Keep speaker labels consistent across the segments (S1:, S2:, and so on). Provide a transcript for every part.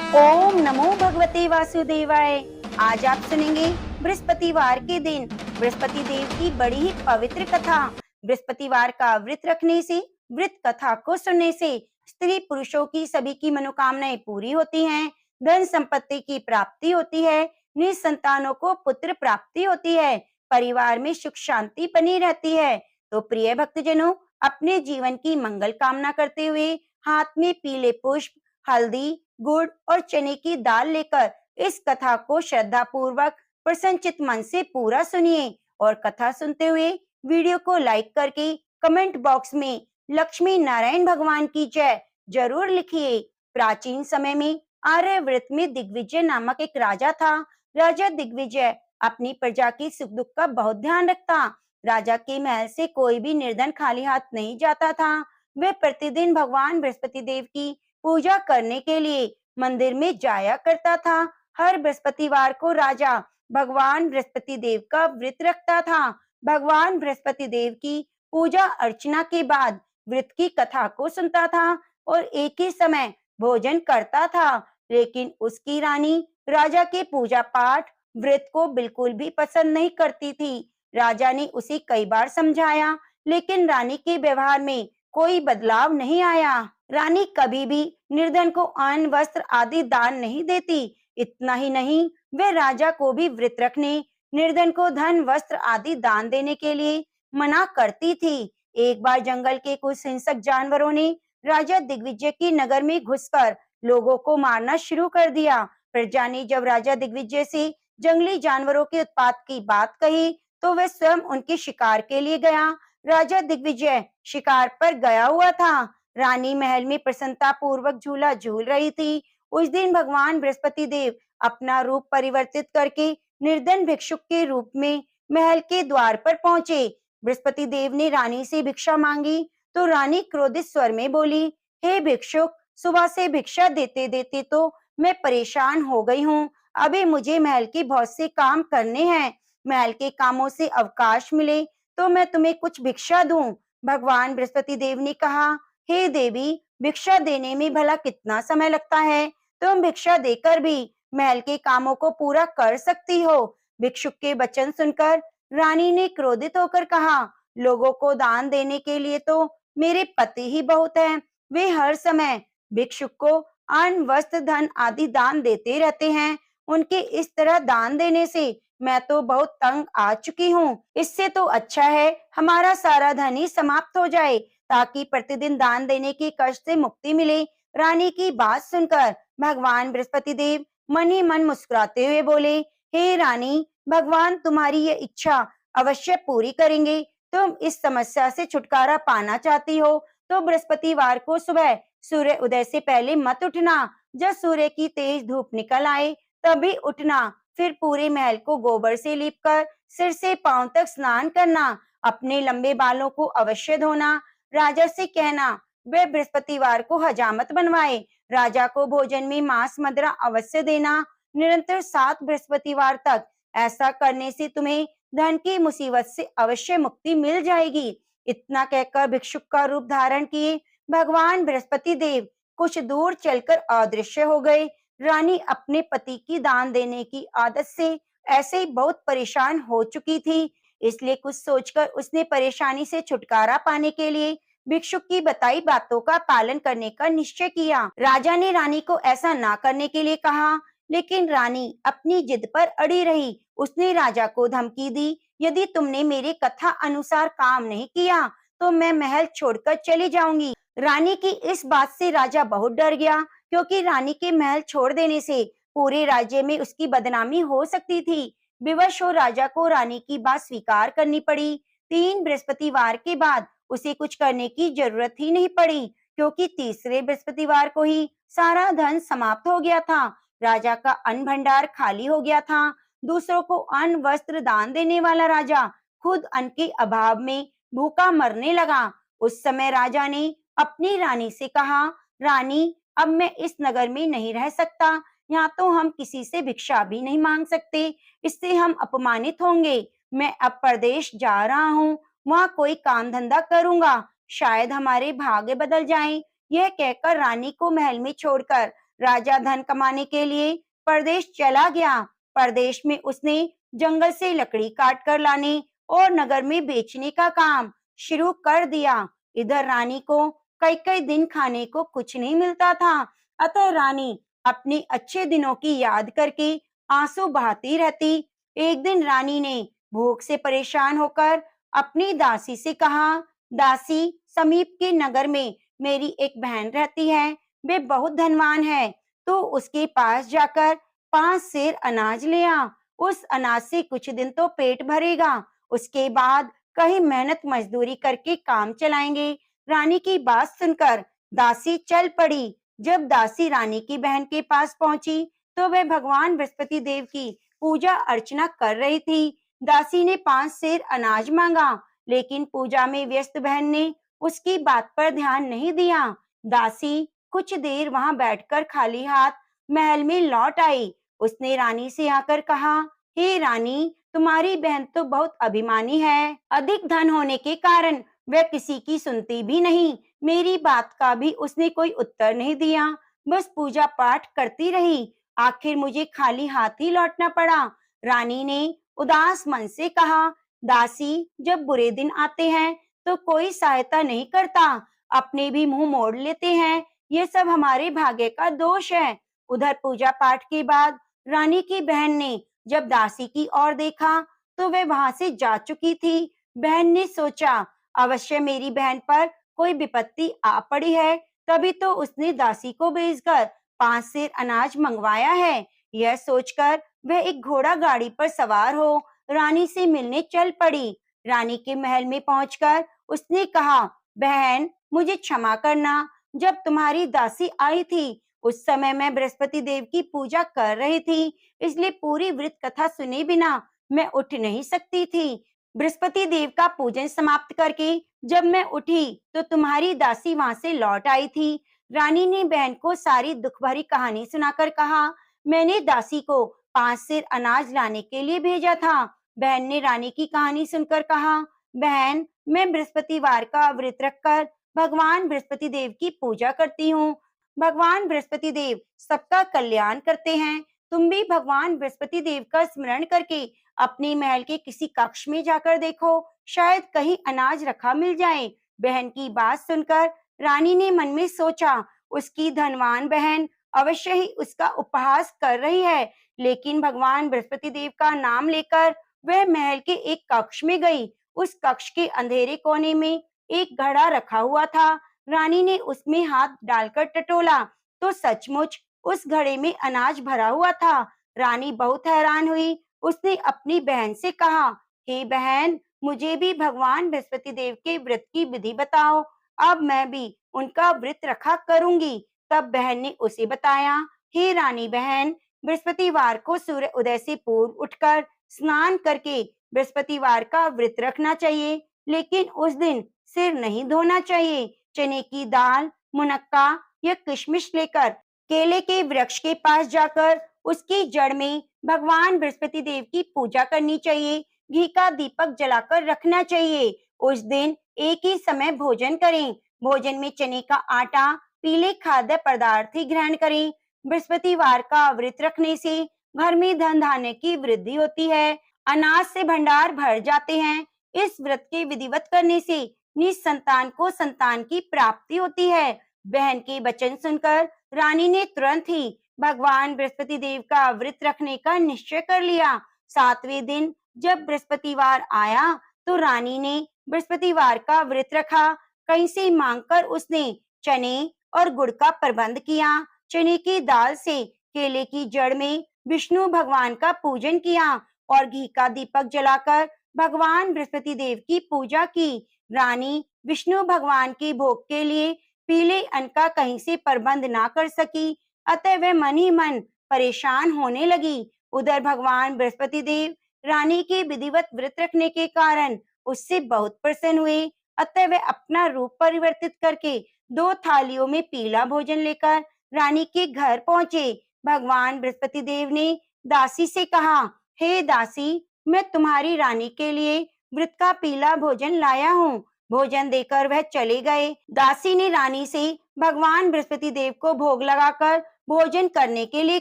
S1: ओम नमो भगवते वासुदेवाय। आज आप सुनेंगे बृहस्पतिवार के दिन बृहस्पति देव की बड़ी ही पवित्र कथा। बृहस्पतिवार का व्रत रखने से, व्रत कथा को सुनने से स्त्री पुरुषों की सभी की मनोकामनाएं पूरी होती हैं, धन संपत्ति की प्राप्ति होती है, निसंतानों को पुत्र प्राप्ति होती है, परिवार में सुख शांति बनी रहती है। तो प्रिय भक्तजनों, अपने जीवन की मंगल कामना करते हुए हाथ में पीले पुष्प, हल्दी, गुड़ और चने की दाल लेकर इस कथा को श्रद्धा पूर्वक प्रसन्नचित मन से पूरा सुनिए और कथा सुनते हुए वीडियो को लाइक करके कमेंट बॉक्स में लक्ष्मी नारायण भगवान की जय जरूर लिखिए। प्राचीन समय में आर्यव्रत में दिग्विजय नामक एक राजा था। राजा दिग्विजय अपनी प्रजा की सुख दुख का बहुत ध्यान रखता। राजा के महल से कोई भी निर्धन खाली हाथ नहीं जाता था। वे प्रतिदिन भगवान बृहस्पति देव की पूजा करने के लिए मंदिर में जाया करता था। हर बृहस्पतिवार को राजा भगवान बृहस्पति देव का व्रत रखता था। भगवान बृहस्पति देव की पूजा अर्चना के बाद व्रत की कथा को सुनता था और एक ही समय भोजन करता था। लेकिन उसकी रानी राजा के पूजा पाठ व्रत को बिल्कुल भी पसंद नहीं करती थी। राजा ने उसे कई बार समझाया, लेकिन रानी के व्यवहार में कोई बदलाव नहीं आया। रानी कभी भी निर्धन को अन्न, वस्त्र आदि दान नहीं देती। इतना ही नहीं, वे राजा को भी व्रत रखने, निर्धन को धन, वस्त्र आदि दान देने के लिए मना करती थी। एक बार जंगल के कुछ हिंसक जानवरों ने राजा दिग्विजय के नगर में घुसकर लोगों को मारना शुरू कर दिया। प्रजा ने जब राजा दिग्विजय से जंगली जानवरों के उत्पात की बात कही, तो वह स्वयं उनके शिकार के लिए गया। राजा दिग्विजय शिकार पर गया हुआ था। रानी महल में प्रसन्नता पूर्वक झूला झूल रही थी। उस दिन भगवान बृहस्पति देव अपना रूप परिवर्तित करके निर्धन भिक्षुक के रूप में महल के द्वार पर पहुंचे। बृहस्पति देव ने रानी से भिक्षा मांगी तो रानी क्रोधित स्वर में बोली, हे भिक्षुक, सुबह से भिक्षा देते देते तो मैं परेशान हो गई हूँ। अभी मुझे महल के बहुत से काम करने हैं। महल के कामों से अवकाश मिले तो मैं तुम्हें कुछ भिक्षा दूं। भगवान बृहस्पति देव ने कहा, हे देवी, भिक्षा देने में भला कितना समय लगता है? तुम भिक्षा देकर भी महल के कामों को पूरा कर सकती हो। भिक्षुक के वचन सुनकर रानी ने क्रोधित होकर कहा, लोगों को दान देने के लिए तो मेरे पति ही बहुत हैं। वे हर समय भिक्षुक को अन्न, वस्त्र, धन आदि दान देते रहते हैं। उनके इस तरह दान देने से मैं तो बहुत तंग आ चुकी हूँ। इससे तो अच्छा है हमारा सारा धन ही समाप्त हो जाए, ताकि प्रतिदिन दान देने के कष्ट से मुक्ति मिले। रानी की बात सुनकर भगवान बृहस्पति देव मन ही मन मुस्कुराते हुए बोले, हे रानी, भगवान तुम्हारी ये इच्छा अवश्य पूरी करेंगे। तुम इस समस्या से छुटकारा पाना चाहती हो तो बृहस्पतिवार को सुबह सूर्य उदय से पहले मत उठना। जब सूर्य की तेज धूप निकल आए तभी उठना। फिर पूरे महल को गोबर से लीपकर सिर से पांव तक स्नान करना। अपने लंबे बालों को अवश्य धोना। राजा से कहना वह बृहस्पतिवार को हजामत बनवाए। राजा को भोजन में मांस मदिरा अवश्य देना। निरंतर 7 बृहस्पतिवार तक ऐसा करने से तुम्हें धन की मुसीबत से अवश्य मुक्ति मिल जाएगी। इतना कहकर भिक्षुक का रूप धारण किए भगवान बृहस्पति देव कुछ दूर चलकर अदृश्य हो गए। रानी अपने पति की दान देने की आदत से ऐसे ही बहुत परेशान हो चुकी थी, इसलिए कुछ सोचकर उसने परेशानी से छुटकारा पाने के लिए भिक्षुक की बताई बातों का पालन करने का निश्चय किया। राजा ने रानी को ऐसा ना करने के लिए कहा, लेकिन रानी अपनी जिद पर अड़ी रही। उसने राजा को धमकी दी, यदि तुमने मेरी कथा अनुसार काम नहीं किया तो मैं महल छोड़कर चली जाऊंगी। रानी की इस बात से राजा बहुत डर गया, क्योंकि रानी के महल छोड़ देने से पूरे राज्य में उसकी बदनामी हो सकती थी। विवश हो राजा को रानी की बात स्वीकार करनी पड़ी। 3 बृहस्पतिवार के बाद उसे कुछ करने की जरूरत ही नहीं पड़ी, क्योंकि तीसरे बृहस्पतिवार को ही सारा धन समाप्त हो गया था। राजा का अन्न भंडार खाली हो गया था। दूसरों को अन्न, वस्त्र दान देने वाला राजा खुद अन्न के अभाव में भूखा मरने लगा। उस समय राजा ने अपनी रानी से कहा, रानी, अब मैं इस नगर में नहीं रह सकता। यहाँ तो हम किसी से भिक्षा भी नहीं मांग सकते, इससे हम अपमानित होंगे। मैं अब परदेश जा रहा हूँ, वहाँ कोई काम धंधा करूंगा, शायद हमारे भाग्य बदल जाएं। यह कहकर रानी को महल में छोड़कर राजा धन कमाने के लिए परदेश चला गया। परदेश में उसने जंगल से लकड़ी काट कर लाने और नगर में बेचने का काम शुरू कर दिया। इधर रानी को कई कई दिन खाने को कुछ नहीं मिलता था। अतः रानी अपने अच्छे दिनों की याद करके आंसू बहाती रहती। एक दिन रानी ने भूख से परेशान होकर अपनी दासी से कहा, दासी, समीप के नगर में मेरी एक बहन रहती है, वे बहुत धनवान है, तो उसके पास जाकर 5 सेर अनाज ले आ। उस अनाज से कुछ दिन तो पेट भरेगा, उसके बाद कहीं मेहनत मजदूरी करके काम चलाएंगे। रानी की बात सुनकर दासी चल पड़ी। जब दासी रानी की बहन के पास पहुंची तो वह भगवान बृहस्पति देव की पूजा अर्चना कर रही थी। दासी ने 5 सेर अनाज मांगा, लेकिन पूजा में व्यस्त बहन ने उसकी बात पर ध्यान नहीं दिया। दासी कुछ देर वहां बैठकर खाली हाथ महल में लौट आई। उसने रानी से आकर कहा, हे रानी, तुम्हारी बहन तो बहुत अभिमानी है। अधिक धन होने के कारण वह किसी की सुनती भी नहीं। मेरी बात का भी उसने कोई उत्तर नहीं दिया, बस पूजा पाठ करती रही। आखिर मुझे खाली हाथ ही लौटना पड़ा। रानी ने उदास मन से कहा, दासी, जब बुरे दिन आते हैं तो कोई सहायता नहीं करता, अपने भी मुंह मोड़ लेते हैं। ये सब हमारे भाग्य का दोष है। उधर पूजा पाठ के बाद रानी की बहन ने जब दासी की ओर देखा तो वह वहां से जा चुकी थी। बहन ने सोचा, अवश्य मेरी बहन पर कोई विपत्ति आ पड़ी है, तभी तो उसने दासी को भेजकर 5 सेर अनाज मंगवाया है। यह सोचकर वह एक घोड़ा गाड़ी पर सवार हो रानी से मिलने चल पड़ी। रानी के महल में पहुंचकर उसने कहा, बहन, मुझे क्षमा करना। जब तुम्हारी दासी आई थी उस समय मैं बृहस्पति देव की पूजा कर रही थी, इसलिए पूरी वृत्त कथा सुने बिना मैं उठ नहीं सकती थी। बृहस्पति देव का पूजन समाप्त करके जब मैं उठी तो तुम्हारी दासी वहां से लौट आई थी। रानी ने बहन को सारी दुख भरी कहानी सुनाकर कहा, मैंने दासी को 5 सेर अनाज लाने के लिए भेजा था। बहन ने रानी की कहानी सुनकर कहा, बहन, मैं बृहस्पतिवार का व्रत रखकर भगवान बृहस्पति देव की पूजा करती हूँ। भगवान बृहस्पति देव सबका कल्याण करते हैं। तुम भी भगवान बृहस्पति देव का स्मरण करके अपने महल के किसी कक्ष में जाकर देखो, शायद कहीं अनाज रखा मिल जाए। बहन की बात सुनकर रानी ने मन में सोचा, उसकी धनवान बहन अवश्य ही उसका उपहास कर रही है। लेकिन भगवान बृहस्पति देव का नाम लेकर वह महल के एक कक्ष में गई। उस कक्ष के अंधेरे कोने में एक घड़ा रखा हुआ था। रानी ने उसमें हाथ डालकर टटोला तो सचमुच उस घड़े में अनाज भरा हुआ था। रानी बहुत हैरान हुई। उसने अपनी बहन से कहा, हे बहन, मुझे भी भगवान बृहस्पति देव के व्रत की विधि बताओ, अब मैं भी उनका व्रत रखा करूंगी। तब बहन ने उसे बताया, हे रानी बहन, बृहस्पतिवार को सूर्य उदय से पूर्व उठकर स्नान करके बृहस्पतिवार का व्रत रखना चाहिए, लेकिन उस दिन सिर नहीं धोना चाहिए। चने की दाल, मुनक्का या किशमिश लेकर केले के वृक्ष के पास जाकर उसकी जड़ में भगवान बृहस्पति देव की पूजा करनी चाहिए। घी का दीपक जलाकर रखना चाहिए। उस दिन एक ही समय भोजन करें। भोजन में चने का आटा, पीले खाद्य पदार्थ ही ग्रहण करें। बृहस्पतिवार का व्रत रखने से घर में धन धान्य की वृद्धि होती है, अनाज से भंडार भर जाते हैं। इस व्रत के विधिवत करने से निसंतान को संतान की प्राप्ति होती है। बहन के वचन सुनकर रानी ने तुरंत ही भगवान बृहस्पति देव का व्रत रखने का निश्चय कर लिया। 7वें दिन जब बृहस्पतिवार आया तो रानी ने बृहस्पतिवार का व्रत रखा। कहीं से मांगकर उसने चने और गुड़ का प्रबंध किया। चने की दाल से केले की जड़ में विष्णु भगवान का पूजन किया और घी का दीपक जलाकर भगवान बृहस्पति देव की पूजा की। रानी विष्णु भगवान के भोग के लिए पीले अन्न का कहीं से प्रबंध ना कर सकी, अतः वह मन ही मन परेशान होने लगी। उधर भगवान बृहस्पति देव रानी के विधिवत व्रत रखने के कारण उससे बहुत प्रसन्न हुए, अतः वह अपना रूप परिवर्तित करके 2 थालियों में पीला भोजन लेकर रानी के घर पहुंचे। भगवान बृहस्पति देव ने दासी से कहा, हे दासी, मैं तुम्हारी रानी के लिए व्रत का पीला भोजन लाया हूँ। भोजन देकर वह चले गए। दासी ने रानी से भगवान बृहस्पति देव को भोग लगाकर भोजन करने के लिए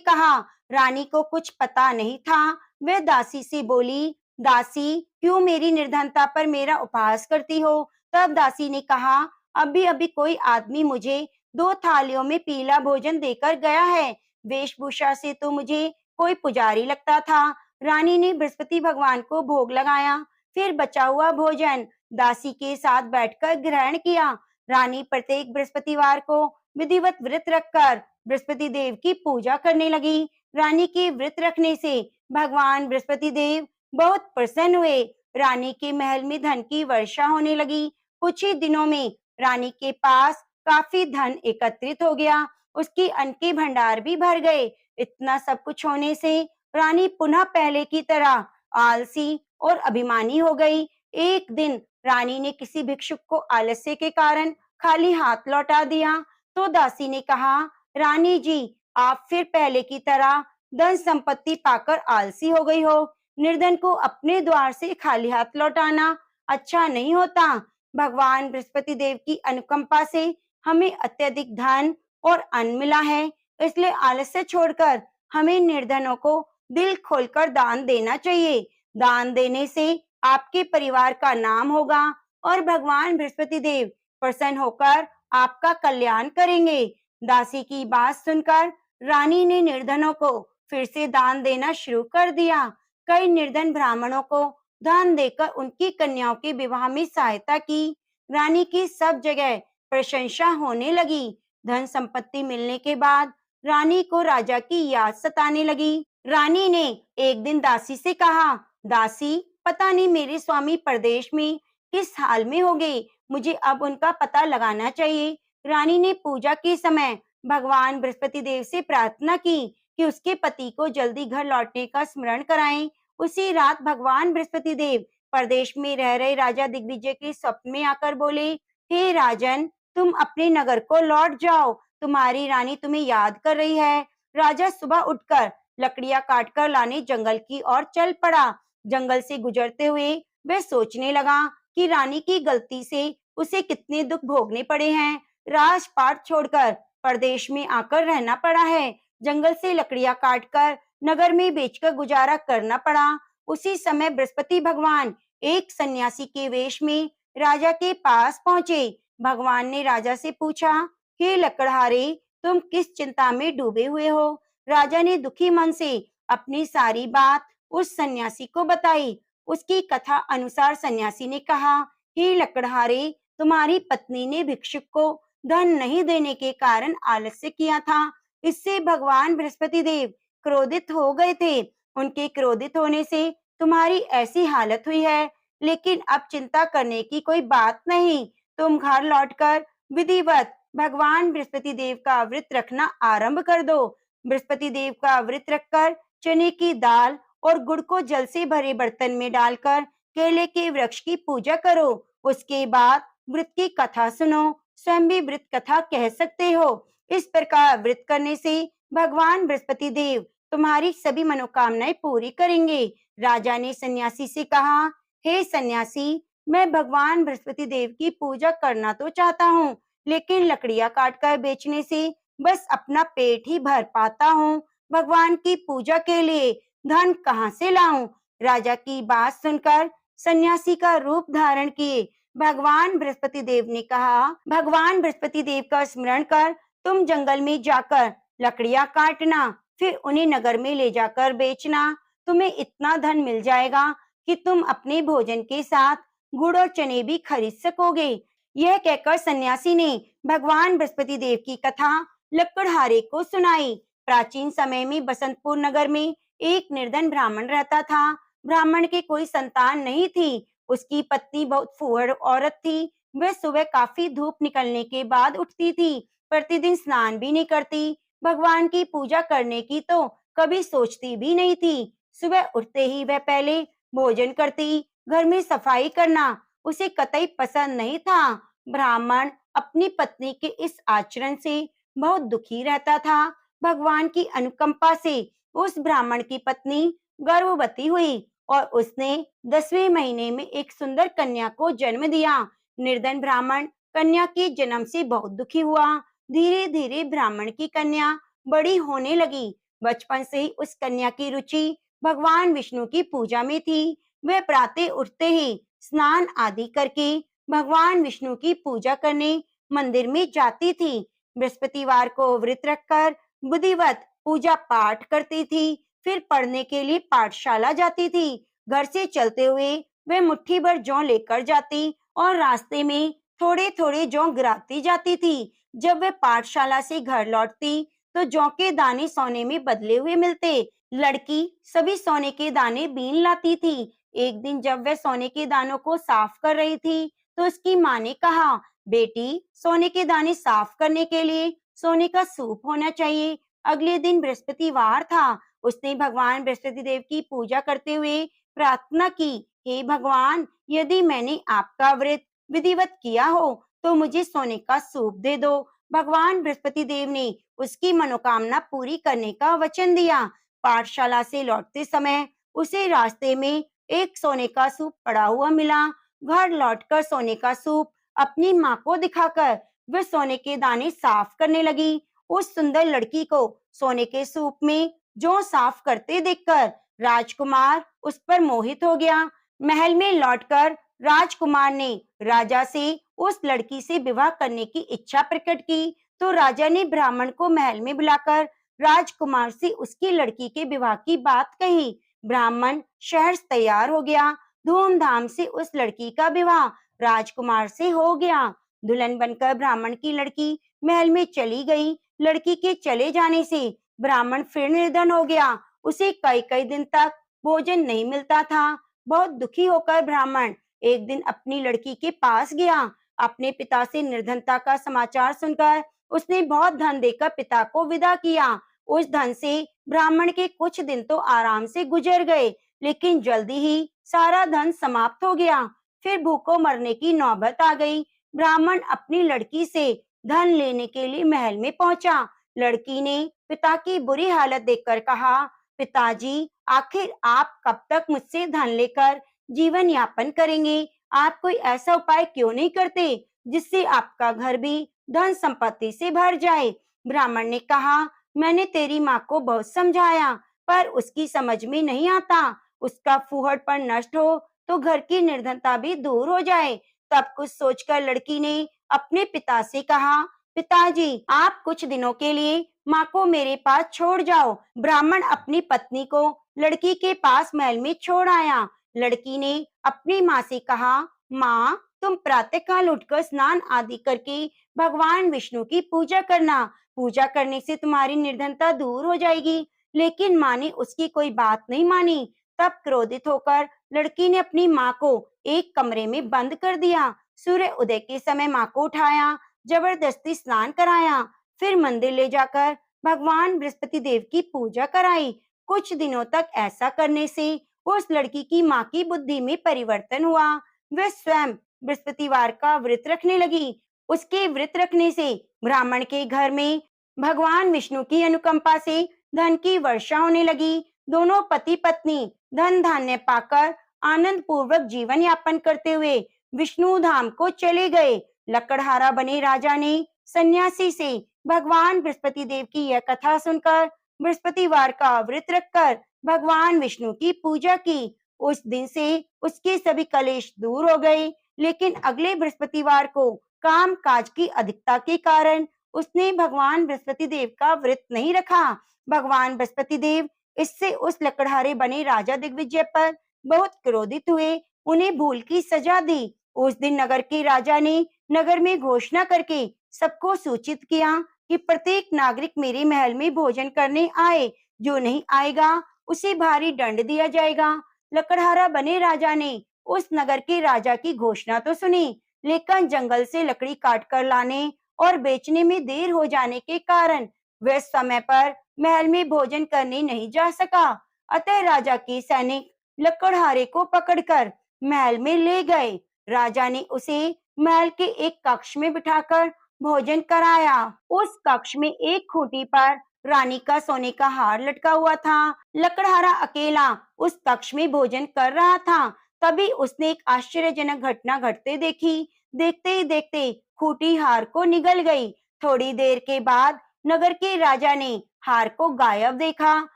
S1: कहा। रानी को कुछ पता नहीं था। वह दासी से बोली, दासी, क्यों मेरी निर्धनता पर मेरा उपहास करती हो? तब दासी ने कहा, अभी अभी कोई आदमी मुझे 2 थालियों में पीला भोजन देकर गया है। वेशभूषा से तो मुझे कोई पुजारी लगता था। रानी ने बृहस्पति भगवान को भोग लगाया, फिर बचा हुआ भोजन दासी के साथ बैठकर ग्रहण किया। रानी प्रत्येक बृहस्पतिवार को विधिवत व्रत रखकर बृहस्पति देव की पूजा करने लगी। रानी के व्रत रखने से भगवान बृहस्पति देव बहुत प्रसन्न हुए। रानी के महल में धन की वर्षा होने लगी। कुछ ही दिनों में रानी के पास काफी धन एकत्रित हो गया। उसकी अन्न के भंडार भी भर गए। इतना सब कुछ होने से रानी पुनः पहले की तरह आलसी और अभिमानी हो गई। एक दिन रानी ने किसी भिक्षुक को आलस्य के कारण खाली हाथ लौटा दिया, तो दासी ने कहा, रानी जी, आप फिर पहले की तरह धन संपत्ति पाकर आलसी हो गई हो। निर्धन को अपने द्वार से खाली हाथ लौटाना अच्छा नहीं होता। भगवान बृहस्पति देव की अनुकंपा से हमें अत्यधिक धन और अन्न मिला है, इसलिए आलस्य छोड़कर हमें निर्धनों को दिल खोलकर दान देना चाहिए। दान देने से आपके परिवार का नाम होगा और भगवान बृहस्पति देव प्रसन्न होकर आपका कल्याण करेंगे। दासी की बात सुनकर रानी ने निर्धनों को फिर से दान देना शुरू कर दिया। कई निर्धन ब्राह्मणों को दान देकर उनकी कन्याओं के विवाह में सहायता की। रानी की सब जगह प्रशंसा होने लगी। धन संपत्ति मिलने के बाद रानी को राजा की याद सताने लगी। रानी ने एक दिन दासी से कहा, दासी, पता नहीं मेरे स्वामी परदेश में किस हाल में हो गए, मुझे अब उनका पता लगाना चाहिए। रानी ने पूजा के समय भगवान बृहस्पति देव से प्रार्थना की कि उसके पति को जल्दी घर लौटने का स्मरण कराएं। उसी रात भगवान बृहस्पति देव परदेश में रह रहे राजा दिग्विजय के स्वप्न में आकर बोले, हे राजन, तुम अपने नगर को लौट जाओ, तुम्हारी रानी तुम्हें याद कर रही है। राजा सुबह उठकर लकड़ियां काटकर लाने जंगल की ओर चल पड़ा। जंगल से गुजरते हुए वह सोचने लगा कि रानी की गलती से उसे कितने दुख भोगने पड़े हैं। राजपाट छोड़कर परदेश में आकर रहना पड़ा है। जंगल से लकड़ियां काटकर नगर में बेचकर गुजारा करना पड़ा। उसी समय बृहस्पति भगवान एक सन्यासी के वेश में राजा के पास पहुंचे। भगवान ने राजा से पूछा, हे लकड़हारे, तुम किस चिंता में डूबे हुए हो? राजा ने दुखी मन से अपनी सारी बात उस सन्यासी को बताई। उसकी कथा अनुसार सन्यासी ने कहा, हे लकड़हारे, तुम्हारी पत्नी ने भिक्षुक को धन नहीं देने के कारण आलस्य किया था। इससे भगवान बृहस्पति देव क्रोधित हो गए थे। उनके क्रोधित होने से तुम्हारी ऐसी हालत हुई है। लेकिन अब चिंता करने की कोई बात नहीं। तुम घर लौटकर विधिवत भगवान बृहस्पति देव का व्रत रखना आरंभ कर दो। बृहस्पति देव का व्रत रखकर चने की दाल और गुड़ को जल से भरे बर्तन में डालकर केले के वृक्ष की पूजा करो। उसके बाद व्रत की कथा सुनो। स्वयं भी व्रत कथा कह सकते हो। इस प्रकार व्रत करने से भगवान बृहस्पति देव तुम्हारी सभी मनोकामनाएं पूरी करेंगे। राजा ने सन्यासी से कहा, हे सन्यासी, मैं भगवान बृहस्पति देव की पूजा करना तो चाहता हूँ, लेकिन लकड़ियां काटकर बेचने से बस अपना पेट ही भर पाता हूँ। भगवान की पूजा के लिए धन कहाँ से लाऊं? राजा की बात सुनकर सन्यासी का रूप धारण किए भगवान बृहस्पति देव ने कहा, भगवान बृहस्पति देव का स्मरण कर तुम जंगल में जाकर लकड़ियां काटना, फिर उन्हें नगर में ले जाकर बेचना। तुम्हें इतना धन मिल जाएगा कि तुम अपने भोजन के साथ गुड़ और चने भी खरीद सकोगे। यह कहकर सन्यासी ने भगवान बृहस्पति देव की कथा लकड़हारे को सुनाई। प्राचीन समय में बसंतपुर नगर में एक निर्धन ब्राह्मण रहता था। ब्राह्मण के कोई संतान नहीं थी। उसकी पत्नी बहुत फुहड़ औरत थी। वह सुबह काफी धूप निकलने के बाद उठती थी। प्रतिदिन स्नान भी नहीं करती। भगवान की पूजा करने की तो कभी सोचती भी नहीं थी। सुबह उठते ही वह पहले भोजन करती। घर में सफाई करना उसे कतई पसंद नहीं था। ब्राह्मण अपनी पत्नी के इस आचरण से बहुत दुखी रहता था। भगवान की अनुकंपा से उस ब्राह्मण की पत्नी गर्भवती हुई और उसने 10वें महीने में एक सुंदर कन्या को जन्म दिया। निर्धन ब्राह्मण कन्या के जन्म से बहुत दुखी हुआ। धीरे धीरे ब्राह्मण की कन्या बड़ी होने लगी। बचपन से ही उस कन्या की रुचि भगवान विष्णु की पूजा में थी। वह प्रातः उठते ही स्नान आदि करके भगवान विष्णु की पूजा करने मंदिर में जाती थी। बृहस्पतिवार को व्रत रखकर विधिवत पूजा पाठ करती थी। फिर पढ़ने के लिए पाठशाला जाती थी। घर से चलते हुए वह मुट्ठी भर जौ लेकर जाती और रास्ते में थोड़े थोड़े जौ गिराती जाती थी। जब वह पाठशाला से घर लौटती तो जौ के दाने सोने में बदले हुए मिलते। लड़की सभी सोने के दाने बीन लाती थी। एक दिन जब वह सोने के दानों को साफ कर रही थी तो उसकी माँ ने कहा, बेटी, सोने के दाने साफ करने के लिए सोने का सूप होना चाहिए। अगले दिन बृहस्पतिवार था। उसने भगवान बृहस्पति देव की पूजा करते हुए प्रार्थना की, हे भगवान, यदि मैंने आपका व्रत विधिवत किया हो तो मुझे सोने का सूप दे दो। भगवान बृहस्पति देव ने उसकी मनोकामना पूरी करने का वचन दिया। पाठशाला से लौटते समय उसे रास्ते में एक सोने का सूप पड़ा हुआ मिला। घर लौटकर सोने का सूप अपनी माँ को दिखाकर वह सोने के दाने साफ करने लगी। उस सुंदर लड़की को सोने के सूप में जौ साफ करते देखकर राजकुमार उस पर मोहित हो गया। महल में लौटकर राजकुमार ने राजा से उस लड़की से विवाह करने की इच्छा प्रकट की। तो राजा ने ब्राह्मण को महल में बुलाकर राजकुमार से उसकी लड़की के विवाह की बात कही। ब्राह्मण शहर से तैयार हो गया। धूमधाम से उस लड़की का विवाह राजकुमार से हो गया। दुल्हन बनकर ब्राह्मण की लड़की महल में चली गई। लड़की के चले जाने से ब्राह्मण फिर निर्धन हो गया। उसे कई कई दिन तक भोजन नहीं मिलता था। बहुत दुखी होकर ब्राह्मण एक दिन अपनी लड़की के पास गया। अपने पिता से निर्धनता का समाचार सुनकर उसने बहुत धन देकर पिता को विदा किया। उस धन से ब्राह्मण के कुछ दिन तो आराम से गुजर गए, लेकिन जल्दी ही सारा धन समाप्त हो गया। फिर भूखों मरने की नौबत आ गई। ब्राह्मण अपनी लड़की से धन लेने के लिए महल में पहुंचा। लड़की ने पिता की बुरी हालत देखकर कहा, पिताजी, आखिर आप कब तक मुझसे धन लेकर जीवन यापन करेंगे? आप कोई ऐसा उपाय क्यों नहीं करते जिससे आपका घर भी धन संपत्ति से भर जाए? ब्राह्मण ने कहा, मैंने तेरी माँ को बहुत समझाया पर उसकी समझ में नहीं आता। उसका फूहड़पन नष्ट हो तो घर की निर्धनता भी दूर हो जाए। तब कुछ सोचकर लड़की ने अपने पिता से कहा, पिताजी, आप कुछ दिनों के लिए माँ को मेरे पास छोड़ जाओ। ब्राह्मण अपनी पत्नी को लड़की के पास महल में छोड़ आया। लड़की ने अपनी माँ से कहा, माँ, तुम प्रातःकाल उठकर स्नान आदि करके भगवान विष्णु की पूजा करना। पूजा करने से तुम्हारी निर्धनता दूर हो जाएगी। लेकिन माँ ने उसकी कोई बात नहीं मानी। तब क्रोधित होकर लड़की ने अपनी माँ को एक कमरे में बंद कर दिया। सूर्य उदय के समय माँ को उठाया, जबरदस्ती स्नान कराया, फिर मंदिर ले जाकर भगवान बृहस्पति देव की पूजा कराई। कुछ दिनों तक ऐसा करने से उस लड़की की माँ की बुद्धि में परिवर्तन हुआ। वह स्वयं बृहस्पतिवार का व्रत रखने लगी। उसके व्रत रखने से ब्राह्मण के घर में भगवान विष्णु की अनुकंपा से धन की वर्षा होने लगी। दोनों पति पत्नी धन धान्य पाकर आनंद पूर्वक जीवन यापन करते हुए विष्णु धाम को चले गए। लकड़हारा बने राजा ने सन्यासी से भगवान बृहस्पति देव की यह कथा सुनकर बृहस्पतिवार का व्रत रखकर भगवान विष्णु की पूजा की। उस दिन से उसके सभी कलेश दूर हो गए। लेकिन अगले बृहस्पतिवार को काम काज की अधिकता के कारण उसने भगवान बृहस्पति देव का व्रत नहीं रखा। भगवान बृहस्पति देव इससे उस लकड़हारे बने राजा दिग्विजय पर बहुत क्रोधित हुए। उन्हें भूल की सजा दी। उस दिन नगर के राजा ने नगर में घोषणा करके सबको सूचित किया कि प्रत्येक नागरिक मेरे महल में भोजन करने आए। जो नहीं आएगा उसे भारी दंड दिया जाएगा। लकड़हारा बने राजा ने उस नगर के राजा की घोषणा तो सुनी, लेकिन जंगल से लकड़ी काट कर लाने और बेचने में देर हो जाने के कारण वह समय पर महल में भोजन करने नहीं जा सका। अतः राजा के सैनिक लकड़हारे को पकड़कर महल में ले गए। राजा ने उसे महल के एक कक्ष में बिठाकर भोजन कराया। उस कक्ष में एक खूंटी पर रानी का सोने का हार लटका हुआ था। लकड़हारा अकेला उस कक्ष में भोजन कर रहा था। तभी उसने एक आश्चर्यजनक घटना घटते देखी। देखते ही देखते खूंटी हार को निगल गई। थोड़ी देर के बाद नगर के राजा ने हार को गायब देखा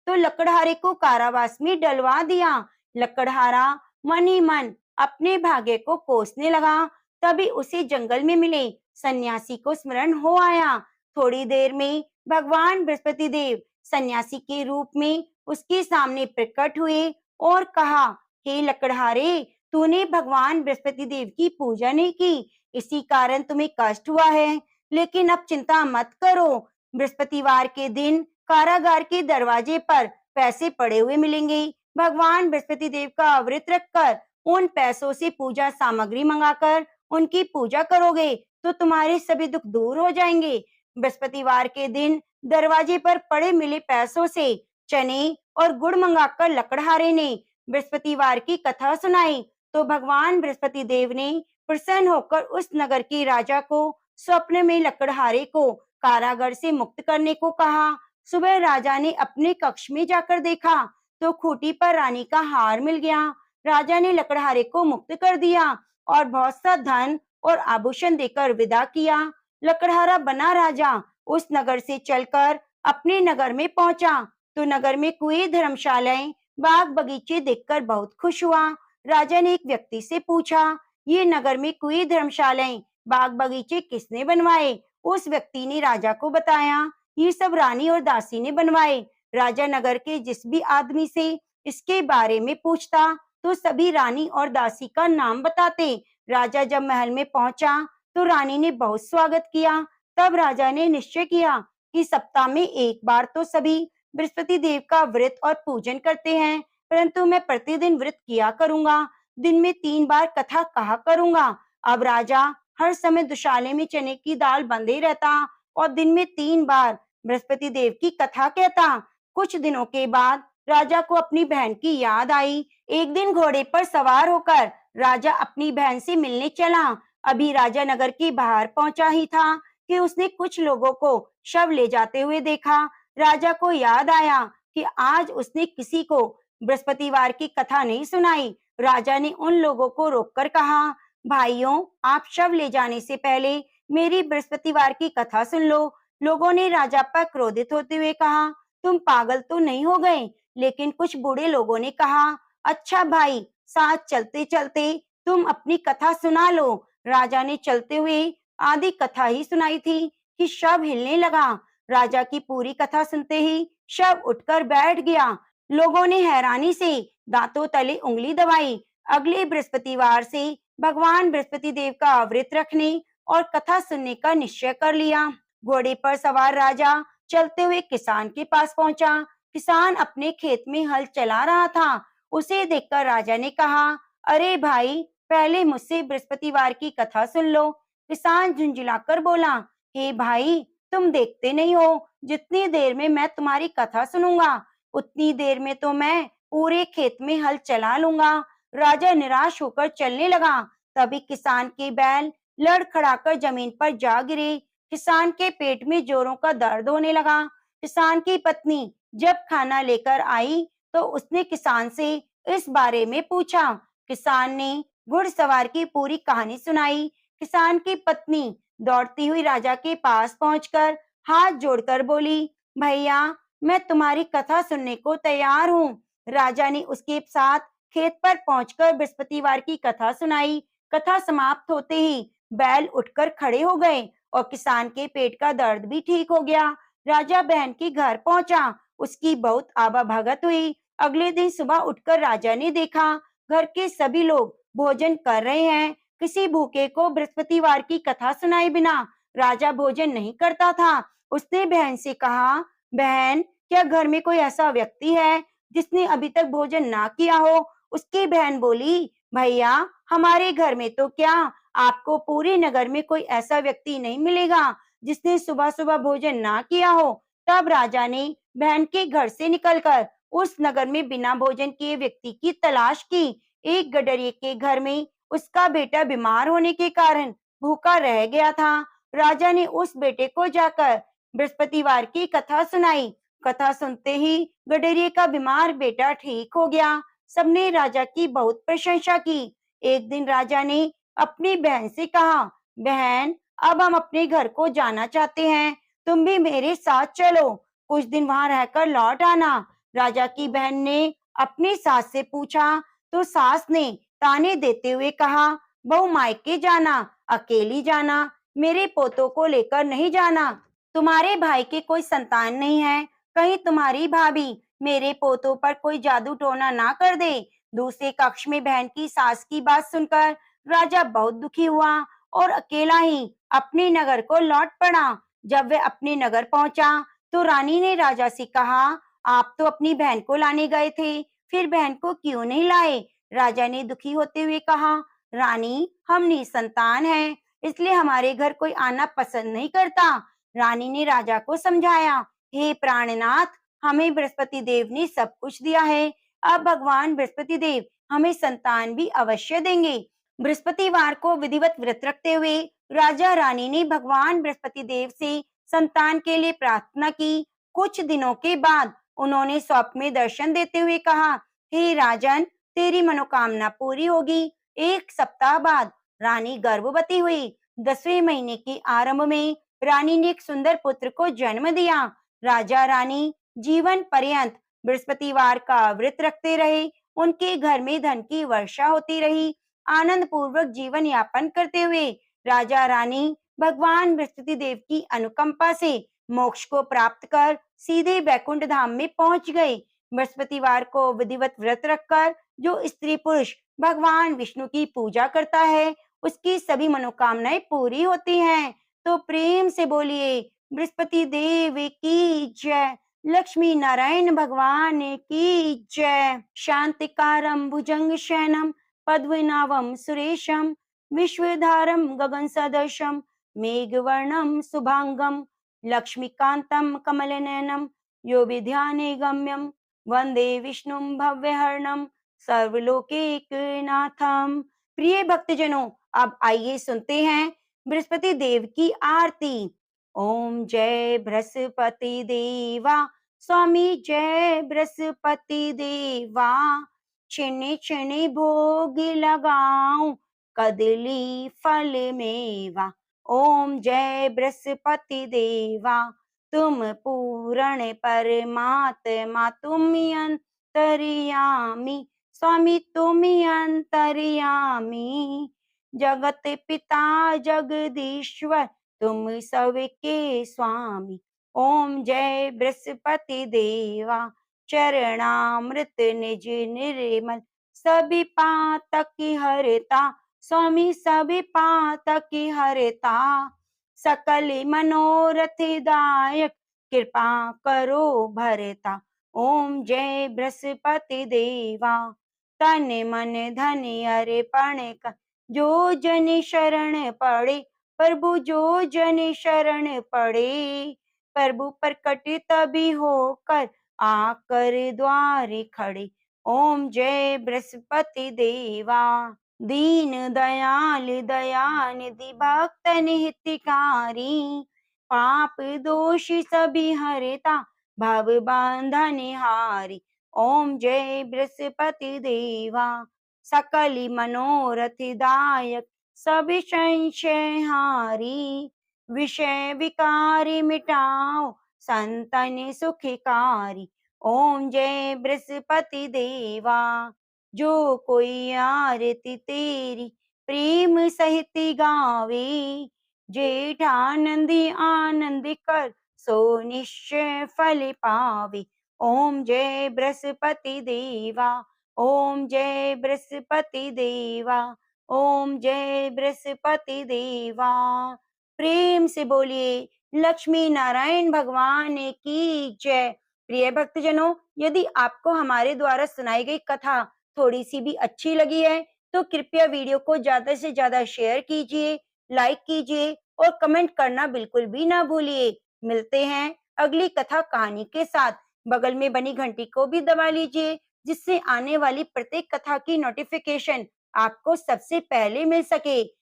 S1: तो लकड़हारे को कारावास में डलवा दिया। लकड़हारा मन ही मन अपने भाग्य को कोसने लगा। तभी उसे जंगल में मिले सन्यासी को स्मरण हो आया। थोड़ी देर में भगवान बृहस्पति देव सन्यासी के रूप में उसके सामने प्रकट हुए और कहा, हे लकड़हारे, तूने भगवान बृहस्पति देव की पूजा नहीं की, इसी कारण तुम्हें कष्ट हुआ है। लेकिन अब चिंता मत करो, बृहस्पतिवार के दिन कारागार के दरवाजे पर पैसे पड़े हुए मिलेंगे। भगवान बृहस्पति देव का व्रत रखकर उन पैसों से पूजा सामग्री मंगाकर उनकी पूजा करोगे तो तुम्हारे सभी दुख दूर हो जाएंगे। बृहस्पतिवार के दिन दरवाजे पर पड़े मिले पैसों से चने और गुड़ मंगाकर लकड़हारे ने बृहस्पतिवार की कथा सुनाई तो भगवान बृहस्पति देव ने प्रसन्न होकर उस नगर के राजा को स्वप्न में लकड़हारे को कारागार से मुक्त करने को कहा। सुबह राजा ने अपने कक्ष में जाकर देखा तो खूंटी पर रानी का हार मिल गया। राजा ने लकड़हारे को मुक्त कर दिया और बहुत सा धन और आभूषण देकर विदा किया। लकड़हारा बना राजा उस नगर से चलकर अपने नगर में पहुंचा तो नगर में कुएं, धर्मशालाएं, बाग बगीचे देखकर बहुत खुश हुआ। राजा ने एक व्यक्ति से पूछा, ये नगर में कुएं, धर्मशालाएं, बाग बगीचे किसने बनवाए? उस व्यक्ति ने राजा को बताया, ये सब रानी और दासी ने बनवाए। राजा नगर के जिस भी आदमी से इसके बारे में पूछता तो सभी रानी और दासी का नाम बताते। राजा जब महल में पहुंचा तो रानी ने बहुत स्वागत किया। तब राजा ने निश्चय किया कि सप्ताह में एक बार तो सभी बृहस्पति देव का व्रत और पूजन करते हैं, परंतु मैं प्रतिदिन व्रत किया करूंगा, दिन में 3 बार कथा कहा करूंगा। अब राजा हर समय दुशाले में चने की दाल बंधे रहता और दिन में 3 बार बृहस्पति देव की कथा कहता। कुछ दिनों के बाद राजा को अपनी बहन की याद आई। एक दिन घोड़े पर सवार होकर राजा अपनी बहन से मिलने चला। अभी राजा नगर के बाहर पहुंचा ही था कि उसने कुछ लोगों को शव ले जाते हुए देखा। राजा को याद आया कि आज उसने किसी को बृहस्पतिवार की कथा नहीं सुनाई। राजा ने उन लोगों को रोककर कहा, भाइयों, आप शव ले जाने से पहले मेरी बृहस्पतिवार की कथा सुन लो। लोगों ने राजा पर क्रोधित होते हुए कहा, तुम पागल तो नहीं हो गए? लेकिन कुछ बूढ़े लोगों ने कहा, अच्छा भाई, साथ चलते चलते तुम अपनी कथा सुना लो। राजा ने चलते हुए आधी कथा ही सुनाई थी कि शव हिलने लगा। राजा की पूरी कथा सुनते ही शव उठकर बैठ गया। लोगों ने हैरानी से दांतों तले उंगली दबाई। अगले बृहस्पतिवार से भगवान बृहस्पति देव का व्रत रखने और कथा सुनने का निश्चय कर लिया। घोड़े पर सवार राजा चलते हुए किसान के पास पहुंचा। किसान अपने खेत में हल चला रहा था। उसे देखकर राजा ने कहा, अरे भाई, पहले मुझसे बृहस्पतिवार की कथा सुन लो। किसान झुंझुलाकर बोला, हे भाई, तुम देखते नहीं हो, जितनी देर में मैं तुम्हारी कथा सुनूंगा उतनी देर में तो मैं पूरे खेत में हल चला लूंगा। राजा निराश होकर चलने लगा। तभी किसान के बैल लड़खड़ाकर जमीन पर जा गिरे। किसान के पेट में जोरों का दर्द होने लगा। किसान की पत्नी जब खाना लेकर आई तो उसने किसान से इस बारे में पूछा। किसान ने घुड़सवार की पूरी कहानी सुनाई। किसान की पत्नी दौड़ती हुई राजा के पास पहुंचकर हाथ जोड़कर बोली, भैया, मैं तुम्हारी कथा सुनने को तैयार हूँ। राजा ने उसके साथ खेत पर पहुंचकर बृहस्पतिवार की कथा सुनाई। कथा समाप्त होते ही बैल उठकर खड़े हो गए और किसान के पेट का दर्द भी ठीक हो गया। राजा बहन के घर पहुंचा। उसकी बहुत आवा भगत हुई। अगले दिन सुबह उठकर राजा ने देखा घर के सभी लोग भोजन कर रहे हैं। किसी भूखे को बृहस्पतिवार की कथा सुनाए बिना राजा भोजन नहीं करता था। उसने बहन से कहा, बहन, क्या घर में कोई ऐसा व्यक्ति है जिसने अभी तक भोजन ना किया हो? उसकी बहन बोली, भैया, हमारे घर में तो क्या, आपको पूरे नगर में कोई ऐसा व्यक्ति नहीं मिलेगा जिसने सुबह सुबह भोजन ना किया हो। तब राजा ने बहन के घर से निकलकर उस नगर में बिना भोजन किए व्यक्ति की तलाश की। एक गडरिये के घर में उसका बेटा बीमार होने के कारण भूखा रह गया था। राजा ने उस बेटे को जाकर बृहस्पतिवार की कथा सुनाई। कथा सुनते ही गडरिये का बीमार बेटा ठीक हो गया। सबने राजा की बहुत प्रशंसा की। एक दिन राजा ने अपनी बहन से कहा, बहन, अब हम अपने घर को जाना चाहते हैं, तुम भी मेरे साथ चलो। कुछ दिन वहां रहकर लौट आना। राजा की बहन ने अपनी सास से पूछा तो सास ने ताने देते हुए कहा, बहू मायके जाना, अकेली जाना, मेरे पोतों को लेकर नहीं जाना। तुम्हारे भाई के कोई संतान नहीं है, कहीं तुम्हारी भाभी मेरे पोतों पर कोई जादू टोना ना कर दे। दूसरे कक्ष में बहन की सास की बात सुनकर राजा बहुत दुखी हुआ और अकेला ही अपने नगर को लौट पड़ा। जब वह अपने नगर पहुंचा तो रानी ने राजा से कहा, आप तो अपनी बहन को लाने गए थे, फिर बहन को क्यों नहीं लाए? राजा ने दुखी होते हुए कहा, रानी हम निसंतान हैं, इसलिए हमारे घर कोई आना पसंद नहीं करता। रानी ने राजा को समझाया, हे प्राणनाथ, हमें बृहस्पति देव ने सब कुछ दिया है, अब भगवान बृहस्पति देव हमें संतान भी अवश्य देंगे। बृहस्पतिवार को विधिवत व्रत रखते हुए राजा रानी ने भगवान बृहस्पति देव से संतान के लिए प्रार्थना की। कुछ दिनों के बाद उन्होंने स्वप्न में दर्शन देते हुए कहा, हे राजन, तेरी मनोकामना पूरी होगी। एक सप्ताह बाद रानी गर्भवती हुई। 10वें महीने के आरंभ में रानी ने एक सुंदर पुत्र को जन्म दिया। राजा रानी जीवन पर्यंत बृहस्पतिवार का व्रत रखते रहे। उनके घर में धन की वर्षा होती रही। आनंद पूर्वक जीवन यापन करते हुए राजा रानी भगवान बृहस्पति देव की अनुकंपा से मोक्ष को प्राप्त कर सीधे बैकुंठ धाम में पहुंच गए। बृहस्पतिवार को विधिवत व्रत रखकर जो स्त्री पुरुष भगवान विष्णु की पूजा करता है, उसकी सभी मनोकामनाएं पूरी होती हैं। तो प्रेम से बोलिए, बृहस्पति देव की जय, लक्ष्मी नारायण भगवान की जय। शांतिकारं भुजंग शयनम पद्मनाभं सुरेशम विश्वधारं गगन सदृशम मेघवर्णं शुभांगं लक्ष्मीकांतं कमलनयनं यो विद्याने गम्यं वंदे विष्णुं भव्यहरणं सर्वलोकैकनाथं। प्रिय भक्तजनों, अब आइए सुनते हैं बृहस्पति देव की आरती। ओम जय बृहस्पति देवा, स्वामी जय बृहस्पति देवा, छिने छिने भोग लगाऊं कदली फल मेवा। ओम जय बृहस्पति देवा, तुम पूर्ण परमात्मा, तुम अंतर्यामी, स्वामी तुम अंतर्यामी, जगत पिता जगदीश्वर तुम सबके स्वामी। ओम जय बृहस्पति देवा, चरणामृत निज निर्मल, सभी पातक हरता, स्वामी सभी पातक हरता, सकल मनोरथ दायक कृपा करो भरता। ओम जय बृहस्पति देवा, तन मन धन अर्पण कर, जो जन शरण पड़े प्रभु, जो जन शरण पड़े प्रभु, प्रकट तभी होकर आकर द्वार खड़े। ओम जय बृहस्पति देवा, दीन दयाल दयानिधि भक्तन हितकारी, पाप दोष सभी हरता, भव बंधन हारी। ओम जय बृहस्पति देवा, सकल मनोरथ दायक, सब संशय हारी, विषय विकारी मिटाओ संतन सुखकारी। ओम जय बृहस्पति देवा, जो कोई आरती तेरी प्रेम सहित गावे, जेठानंदी आनंद कर सो निश्चय फल पावे। ओम जय बृहस्पति देवा, ओम जय बृहस्पति देवा, ओम जय बृहस्पति देवा। प्रेम से बोलिए, लक्ष्मी नारायण भगवान की जय। प्रिय भक्तजनों, यदि आपको हमारे द्वारा सुनाई गई कथा थोड़ी सी भी अच्छी लगी है तो कृपया वीडियो को ज्यादा से ज्यादा शेयर कीजिए, लाइक कीजिए और कमेंट करना बिल्कुल भी ना भूलिए। मिलते हैं अगली कथा कहानी के साथ। बगल में बनी घंटी को भी दबा लीजिए, जिससे आने वाली प्रत्येक कथा की नोटिफिकेशन आपको सबसे पहले मिल सके।